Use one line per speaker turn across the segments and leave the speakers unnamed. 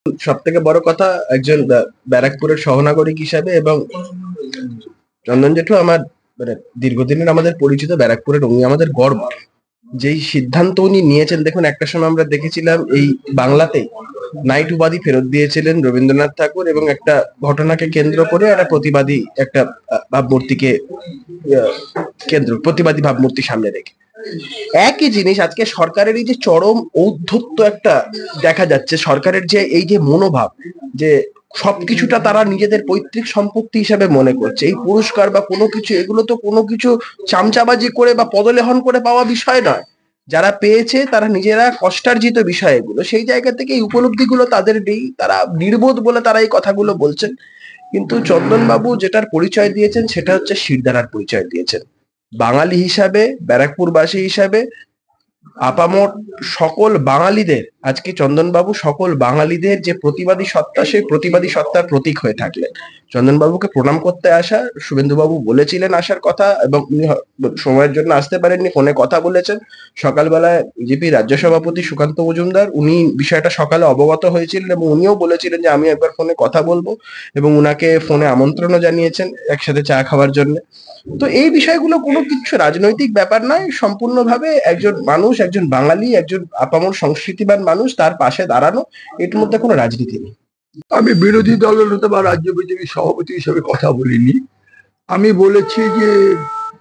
সব থেকে বড় কথা একজন ব্যারাকপুরের সহনাগরিক হিসাবে এবং চন্দন জেঠু আমার মানে দীর্ঘদিনের আমাদের পরিচিত ব্যারাকপুরের, উনি আমাদের গর্ব। যেই সিদ্ধান্ত উনি নিয়েছেন, দেখুন একটা সময় আমরা দেখেছিলাম এই বাংলাতেই নাইট উপাধি ফেরত দিয়েছিলেন রবীন্দ্রনাথ ঠাকুর, এবং একটা ঘটনাকে কেন্দ্র করে একটা প্রতিবাদী একটা ভাবমূর্তিকে প্রতিবাদী ভাবমূর্তি সামনে রেখে একই জিনিস আজকে সরকারের এই যে চরম ঔদ্ধত্য একটা দেখা যাচ্ছে, সরকারের যে এই যে মনোভাব যে সবকিছুটা তারা নিজেদের পৈতৃক সম্পত্তি হিসাবে মনে করছে, এই পুরস্কার বা কোনো কিছু, এগুলো তো কোনো কিছু চামচাবাজি করে বা পদলেহন করে পাওয়া বিষয় নয়। যারা পেয়েছে তারা নিজেরা কষ্টার্জিত বিষয় এগুলো, সেই জায়গা থেকে এই উপলব্ধিগুলো তাদের নেই, তারা নির্বোধ বলে তারা এই কথাগুলো বলছেন। কিন্তু চন্দনবাবু যেটার পরিচয় দিয়েছেন সেটা হচ্ছে শিরদাঁড়ার পরিচয় দিয়েছেন। বাঙালি হিসাবে, ব্যারাকপুরবাসী হিসাবে আপামর সকল বাঙালিদের, আজকে চন্দনবাবু সকল বাঙালিদের যে প্রতিবাদী সত্তা, সেই প্রতিবাদী সত্তার প্রতীক হয়ে থাকলেন। চন্দনবাবুকে প্রণাম করতে আসা, শুভেন্দুবাবু বলেছিলেন আসার কথা এবং উনি সময়ের জন্য আসতে পারেননি, ফোনে কথা বলেছেন। সকালবেলায় বিজেপি রাজ্য সভাপতি সুকান্ত মজুমদার উনি বিষয়টা সকালে অবগত হয়েছিলেন এবং উনিও বলেছিলেন যে আমি একবার ফোনে কথা বলবো, এবং উনাকে ফোনে আমন্ত্রণও জানিয়েছেন একসাথে চা খাওয়ার জন্য। তো এই বিষয়গুলো কোনো কিছু রাজনৈতিক ব্যাপার নয়, সম্পূর্ণভাবে একজন মানুষ, একজন বাঙালি, একজন আপামর সংস্কৃতিবান মানুষ, তার পাশে দাঁড়ানো, এর মধ্যে কোনো রাজনীতি নেই।
আমি বিরোধী দলনেতা বা রাজ্য বিজেপি সভাপতি হিসেবে কথা বলিনি। আমি বলেছি যে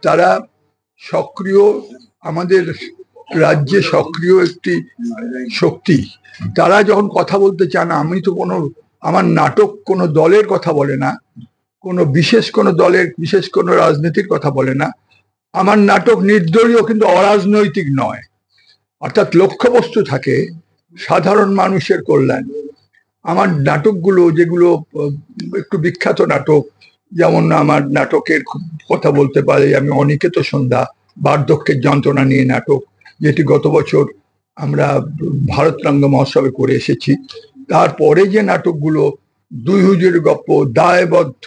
তারা সক্রিয়, আমাদের রাজ্যে সক্রিয় একটি শক্তি। তারা যখন কথা বলতে চান, আমি তো আমার নাটক কোনো দলের কথা বলে না, কোনো বিশেষ কোনো দলের, বিশেষ কোনো রাজনীতির কথা বলে না। আমার নাটক নির্দলীয় কিন্তু অরাজনৈতিক নয়, অর্থাৎ লক্ষ্যবস্তু থাকে সাধারণ মানুষের কল্যাণ। আমার নাটকগুলো যেগুলো একটু বিখ্যাত নাটক, যেমন আমার নাটকের কথা বলতে পারি আমি অনিকেত সন্ধ্যা, বার্ধক্যের যন্ত্রণা নিয়ে নাটক, যেটি গত বছর আমরা ভারতরঙ্গ মহোৎসবে করে এসেছি। তারপরে যে নাটকগুলো, দুই হুজুরের গপ্প, দায়বদ্ধ,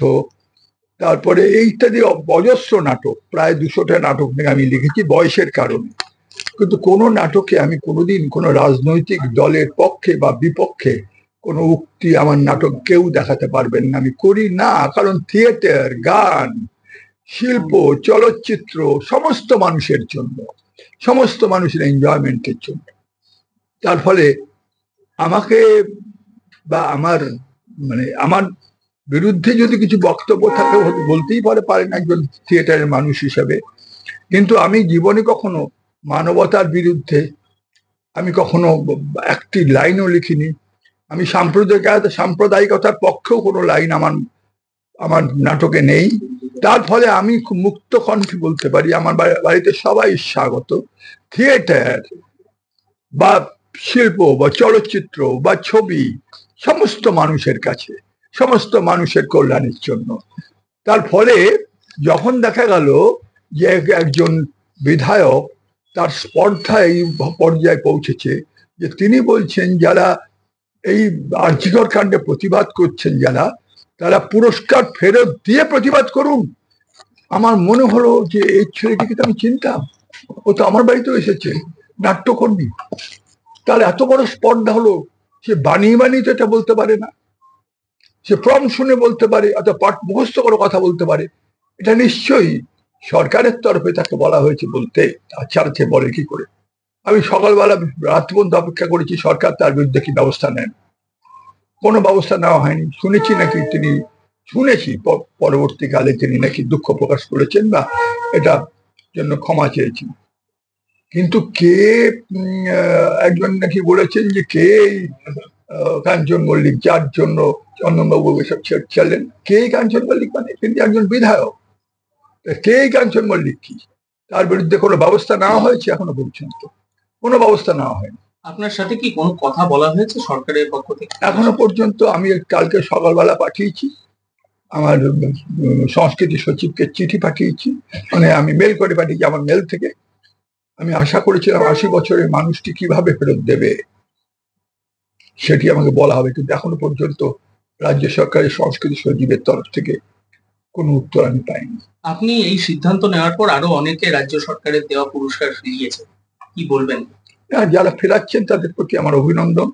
তারপরে এই ইত্যাদি অজস্র নাটক, প্রায় 200টা নাটক নিয়ে আমি লিখেছি বয়সের কারণে। কিন্তু কোনো নাটকে আমি কোনোদিন কোনো রাজনৈতিক দলের পক্ষে বা বিপক্ষে কোনো উক্তি আমার নাটক কেউ দেখাতে পারবেন না, আমি করি না। কারণ থিয়েটার, গান, শিল্প, চলচ্চিত্র সমস্ত মানুষের জন্য, সমস্ত মানুষের এনজয়মেন্টের জন্য। তার ফলে আমাকে বা আমার বিরুদ্ধে যদি কিছু বক্তব্য থাকে বলতেই পারেন একজন থিয়েটারের মানুষ হিসাবে, কিন্তু আমি জীবনে কখনো মানবতার বিরুদ্ধে আমি কখনো একটি লাইনও লিখিনি। আমি সাম্প্রদায়িকতার পক্ষেও কোনো লাইন আমার নাটকে নেই। তার ফলে আমি খুব মুক্ত কণ্ঠে বলতে পারি, আমার বাড়িতে সবাই স্বাগত। থিয়েটার বা শিল্প বা চলচ্চিত্র বা ছবি সমস্ত মানুষের কাছে, সমস্ত মানুষের কল্যাণের জন্য। তার ফলে যখন দেখা গেল যে একজন বিধায়ক তার স্পর্ধা এই পর্যায়ে পৌঁছেছে যে তিনি বলছেন যারা এই আর্যিকর কাণ্ডে প্রতিবাদ করছেন, যারা তারা পুরস্কার ফেরত দিয়ে প্রতিবাদ করুন। আমার মনে হলো যে এই ছেলেটিকে তো আমি চিনতাম, ও তো আমার বাড়িতেও এসেছে, নাট্যকর্মী। তার এত বড় স্পর্ধা হলো, সে বানিয়ে বানিয়ে তো এটা বলতে পারে না, সে ফর্ম শুনে বলতে পারে, অথবা পাঠ মুখস্থ করে কথা বলতে পারে। এটা নিশ্চয়ই সরকারের তরফে তাকে বলা হয়েছে বলতে, তাছাড়া সে বলে কি করে? আমি সকালবেলা রাত পর্যন্ত অপেক্ষা করেছি সরকার তার বিরুদ্ধে কি ব্যবস্থা নেন, কোনো ব্যবস্থা নেওয়া হয়নি। শুনেছি নাকি তিনি, পরবর্তীকালে তিনি নাকি দুঃখ প্রকাশ করেছেন বা এটা জন্য ক্ষমা চেয়েছেন। কিন্তু কে একজন নাকি বলেছেন যে কে কাঞ্চন মল্লিক, যার জন্য চন্দনবাবু এসব ছেড়েছিলেন, কে কাঞ্চন মল্লিক? মানে তিনি একজন বিধায়ক, কে কাঞ্চন মল্লিক কি? তার বিরুদ্ধে কোনো ব্যবস্থা নেওয়া হয়েছে? এখনো পর্যন্ত কোনো ব্যবস্থা নেওয়া হয়নি।
আপনার সাথে কি কোনো কথা বলা হয়েছে সরকারের পক্ষ থেকে?
এখনো পর্যন্ত আমি কালকে সকালবেলা পাঠিয়েছি, আমার সংস্কৃতি সচিবকে চিঠি পাঠিয়েছি, মানে আমি মেল করে পাঠিয়েছি আমার মেল থেকে। আমি আশা করেছিলাম 80 বছরের মানুষটি কিভাবে ফেরত দেবে সেটি আমাকে বলা হবে, কিন্তু এখনো পর্যন্ত রাজ্য সরকারের সংস্কৃতি সচিবের তরফ থেকে কোনো উত্তর আমি পাইনি।
আপনি এই সিদ্ধান্ত নেওয়ার পর আরো অনেকে রাজ্য সরকারের দেওয়া পুরস্কার ফিরিয়েছে, কি বলবেন?
যারা ফেরাচ্ছেন তাদের প্রতি আমার অভিনন্দন।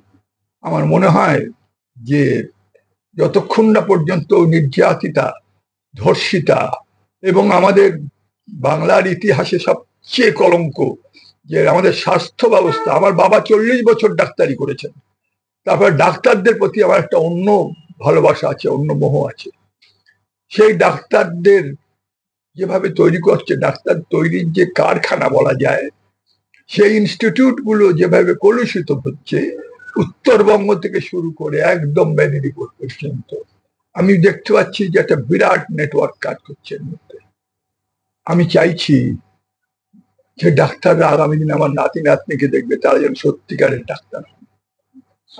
আমার মনে হয় যে যতক্ষণ না পর্যন্ত নির্যাতিতা, ধর্ষিতা এবং আমাদের বাংলার ইতিহাসে সবচেয়ে কলঙ্ক যে আমাদের স্বাস্থ্য ব্যবস্থা, আমার বাবা 40 বছর ডাক্তারি করেছেন, তারপর ডাক্তারদের প্রতি আমার একটা অন্য ভালোবাসা আছে, অন্য মোহ আছে। সেই ডাক্তারদের যেভাবে তৈরি করছে, ডাক্তার তৈরির যে কারখানা বলা যায়, সেই ইনস্টিটিউট গুলো যেভাবে কলুষিত হচ্ছে, উত্তরবঙ্গ থেকে শুরু করে একদম মেদিনীপুর পর্যন্ত আমি দেখতে পাচ্ছি যে একটা বিরাট নেটওয়ার্ক কাজ করছে এর মধ্যে। আমি চাইছি যে ডাক্তাররা আগামী দিনে আমার নাতি নাতনিকে দেখবে, তারা যেন সত্যিকারের ডাক্তার।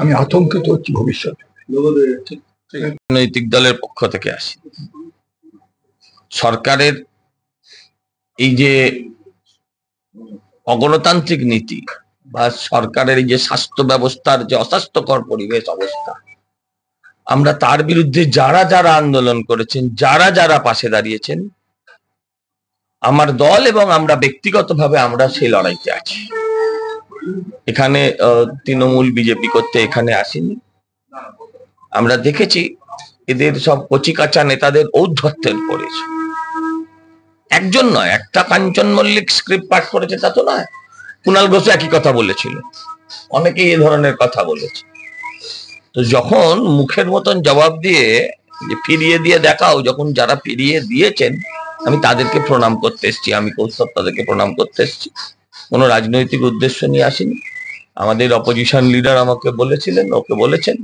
আমি আতঙ্কিত হচ্ছি ভবিষ্যতে।
রাজনৈতিক দলের পক্ষ থেকে আসি, সরকারের এই যে অগণতান্ত্রিক নীতি বা সরকারের এই যে স্বাস্থ্য ব্যবস্থার যে অস্বাস্থ্যকর পরিবেশ অবস্থা, আমরা তার বিরুদ্ধে যারা যারা আন্দোলন করেছেন, যারা যারা পাশে দাঁড়িয়েছেন, আমার দল এবং আমরা ব্যক্তিগতভাবে আমরা সেই লড়াইতে আছি। এখানে তৃণমূল বিজেপি করতে এখানে আসেনি। আমরা দেখেছি এদের সব কচিকাঁচা নেতাদের ঔদ্ধত্যের পড়েছে। একজন নয়, একটা কাঞ্চন মল্লিক স্ক্রিপ্ট পাঠ করেছে তা তো নয়, কুণাল ঘোষ একই কথা বলেছিল, অনেকেই এ ধরনের কথা বলেছে। তো যখন মুখের মতন জবাব দিয়ে যে ফিরিয়ে দিয়ে দেখাও, যখন যারা ফিরিয়ে দিয়েছেন আমি তাদেরকে প্রণাম করতে এসেছি, আমি কৌস্তব তাদেরকে প্রণাম করতে এসেছি, কোনো রাজনৈতিক উদ্দেশ্য নিয়ে আসিনি। আমাদের অপোজিশন লিডার আমাকে বলেছিলেন, ওকে বলেছেন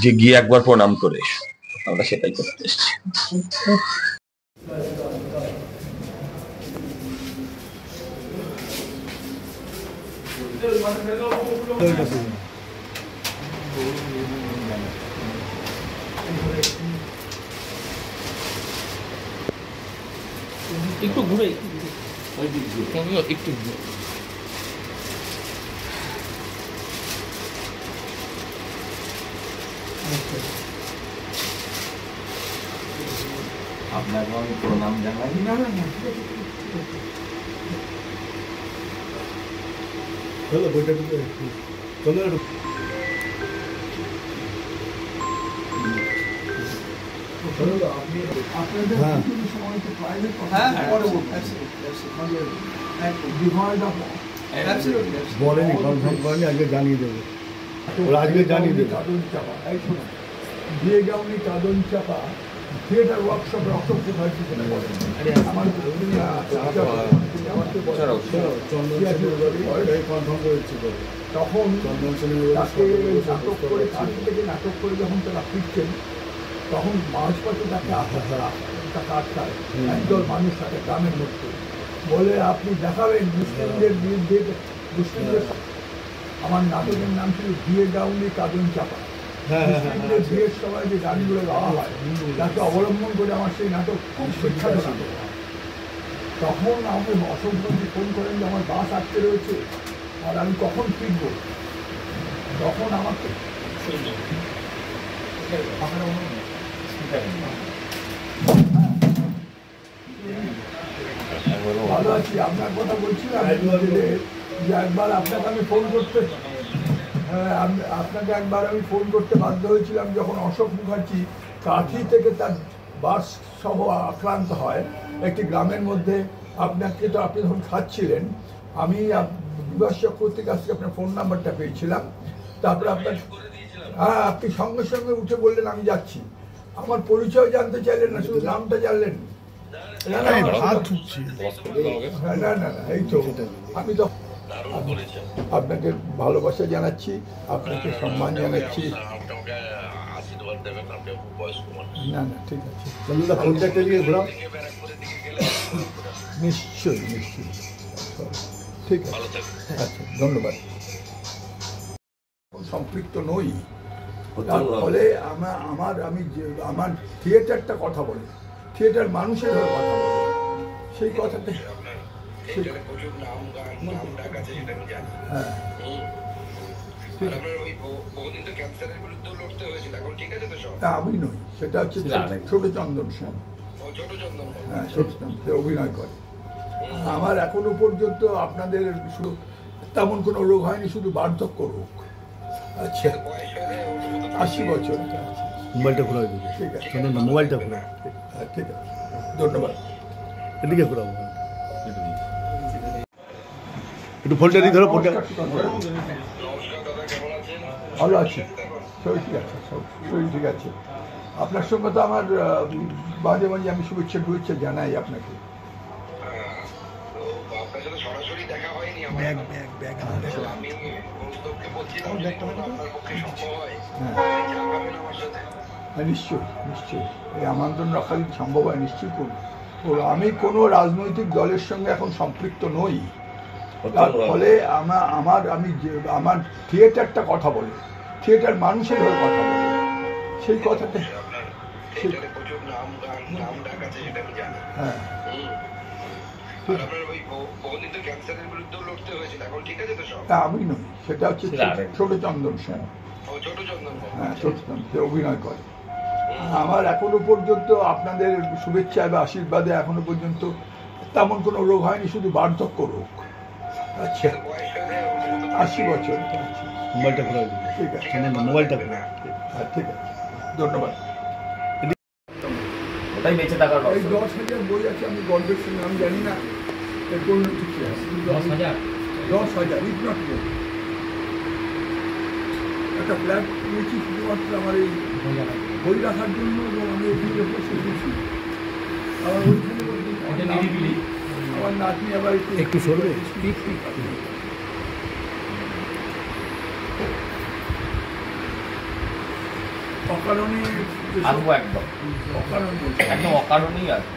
যে গিয়ে একবার প্রণাম করে এসো, আমরা সেটাই করতে এসেছি।
একটু ঘুরে একটু
আপনাকে আমি প্রণাম জানাই।
চলো বইটা চলো বলেনি, কনফার্ম করেনি, আজকে জানিয়ে দেবে, ওরা আজকে জানিয়ে দেবে।
দিয়ে যাওনি কাদন চাপা থিয়েটার ওয়ার্কশপ রক্তপ হয়েছে আমার
কনফার্ম করেছি
তখন
চন্দন
তাকে নাটক করে কাশি থেকে নাটক করে যখন তারা ফিরছেন, তখন মাঝপথে তাকে আটকায় একদল মানুষ তাকে গ্রামের মধ্যে বলে আপনি দেখাবেন মুসলিমদের বিরুদ্ধে। মুসলিমদের আমার নাটকের নাম ছিল দিয়ে যাওনি কাদন চাপা। মুসলিমদের বিয়ের সময় যে গানগুলো গাওয়া হয় তাকে অবলম্বন করে আমার সেই নাটক খুব বিখ্যাত নাটক। তখন আমাকে অশোক বন্ধু ফোন করেন যে আমার বাস আটকে রয়েছে আর আমি কখন ফিরব। তখন আমাকে ভালো আছি, আপনার কথা বলছিলাম যে একবার আপনাকে আমি ফোন করতে বাধ্য হয়েছিলাম যখন অশোক মুখার্জি কাঁথি থেকে তার বাস সহ আক্রান্ত হয় একটি গ্রামের মধ্যে। আপনাকে তো আপনি যখন খাচ্ছিলেন, আমি বিভাস চক্রবর্তীর কাছ থেকে আপনার ফোন নাম্বারটা পেয়েছিলাম। তারপরে আপনার আপনি সঙ্গে সঙ্গে উঠে বললেন আমি যাচ্ছি। আমার পরিচয় জানতে চাইলেন না, শুধু নামটা জানলেন। না না না, এই তো আমি তো আপনাকে ভালোবাসা জানাচ্ছি, আপনাকে সম্মান জানাচ্ছি। না না ঠিক আছে, নিশ্চয়ই নিশ্চয়ই, ঠিক আছে, আচ্ছা ধন্যবাদ। সম্পৃক্ত নই, তার ফলে আমার থিয়েটারটা কথা বলে, থিয়েটার মানুষের হয়ে কথা বলে, সেই কথাটা আমি নই, সেটা হচ্ছে ছোট চন্দন সেন। হ্যাঁ, ছোট চন্দন অভিনয় করে। আমার এখনো পর্যন্ত আপনাদের শুধু তেমন কোনো রোগ হয়নি, শুধু বার্ধক্য রোগ। আচ্ছা 80 বছর।
মোবাইলটা ঘোরা দিবে,
ঠিক আছে,
শোনো না, মোবাইলটা ঘোরা,
হ্যাঁ, ঠিক আছে, ধন্যবাদ।
এদিকে ঘোরাবো, একটু ফোনটা দিয়ে ধরো, ফোনটা।
ভালো আছে, শরীর ঠিক আছে, শরীর ঠিক আছে। আপনার সঙ্গে তো আমার মাঝে মাঝে আমি শুভেচ্ছা জানাই আপনাকে। হ্যাঁ, নিশ্চয়ই এই আমন্ত্রণ রাখা যদি সম্ভব হয় নিশ্চয়ই করব। আমি কোনো রাজনৈতিক দলের সঙ্গে এখন সম্পৃক্ত নই, তার ফলে আমার থিয়েটারটা কথা বলে, থিয়েটার মানুষের হয়ে কথা বলে, সেই কথাটা হ্যাঁ আমি নই, সেটা হচ্ছে ছোট চন্দন সেন। হ্যাঁ, ছোট চন্দন, সে অভিনয় করে। আমার এখনো পর্যন্ত আপনাদের শুভেচ্ছা বা আশীর্বাদে এখনো পর্যন্ত তেমন কোনো রোগ হয়নি, শুধু বার্ধক্য রোগ। আচ্ছা, 80 বছর।
মোবাইলটা ঘোরা দিবে,
ঠিক আছে,
শোনো না, মোবাইলটা ঘোরা।
হ্যাঁ, ঠিক আছে, ধন্যবাদ।
ওটাই বেঁচে থাকার
এই 10,000 বই আছে, আমি গল্পের সঙ্গে আমি জানি না এর কোন কিছু আছে। 10,000 ইফ নট মোর। একটা ফ্ল্যাট নিয়েছি শুধুমাত্র আমার এই বই রাখার জন্য, এবং আমি ওখানে বসে দিয়েছি। আবার ওইখানে আমার নাতনি আবার
একটু সরবে।
অকারণে
আসবো, একদম একদম অকারণেই আসবো।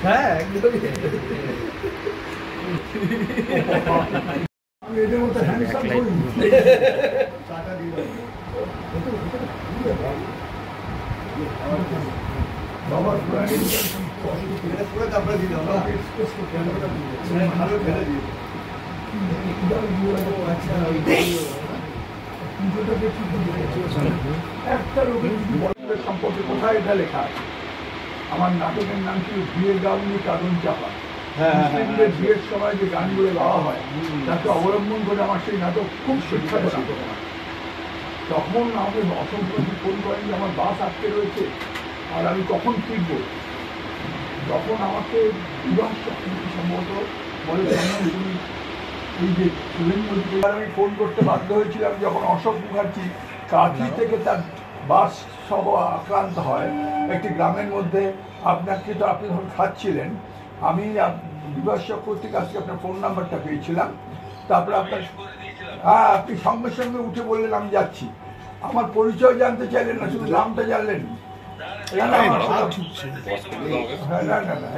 হ্যাঁ, একদমই। আমি এদের মতো হ্যান্ডসাম করি। বাবার একটা লোকের সম্পর্কে কোথায় এটা লেখা আছে? আমার নাটকের নাম ছিল বিয়ের গাউনি কারণ চাপা। মুসলিমদের বিয়ের সময় যে গানগুলো গাওয়া হয় তাকে অবলম্বন করে আমার সেই নাটক খুব সুখ্যাত নাটক হয়। তখন আমাকে অসংখ্য ফোন করেন যে আমার বাস আটকে রয়েছে আর আমি কখন ফিরবো। তখন আমাকে বিবাহ চক্রবর্তী সম্ভবত বলে তুমি এই যে আমি ফোন করতে বাধ্য হয়েছিলাম যখন অশোক মুখার্জি কাঁথি থেকে তার বাস সহ আক্রান্ত হয় একটি গ্রামের মধ্যে। আপনাকে তো আপনি যখন খাচ্ছিলেন, আমি বিভাস চক্রবর্তীর কাছ থেকে আপনার ফোন নাম্বারটা পেয়েছিলাম। তারপরে আপনার হ্যাঁ, আপনি সঙ্গে সঙ্গে উঠে বললেন আমি যাচ্ছি। আমার পরিচয় জানতে চাইলেন না, শুধু নামটা জানলেন। না,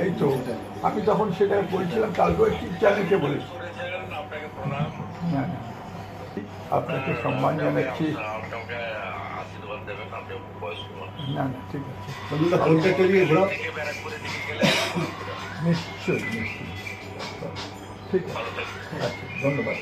এই তো আমি তখন সেটা বলছিলাম, কালকেও একটি চ্যানেলকে বলেছি। আপনাকে সম্মান জানাচ্ছি। না, ঠিক আছে, নিশ্চয়ই, ঠিক আছে, ধন্যবাদ।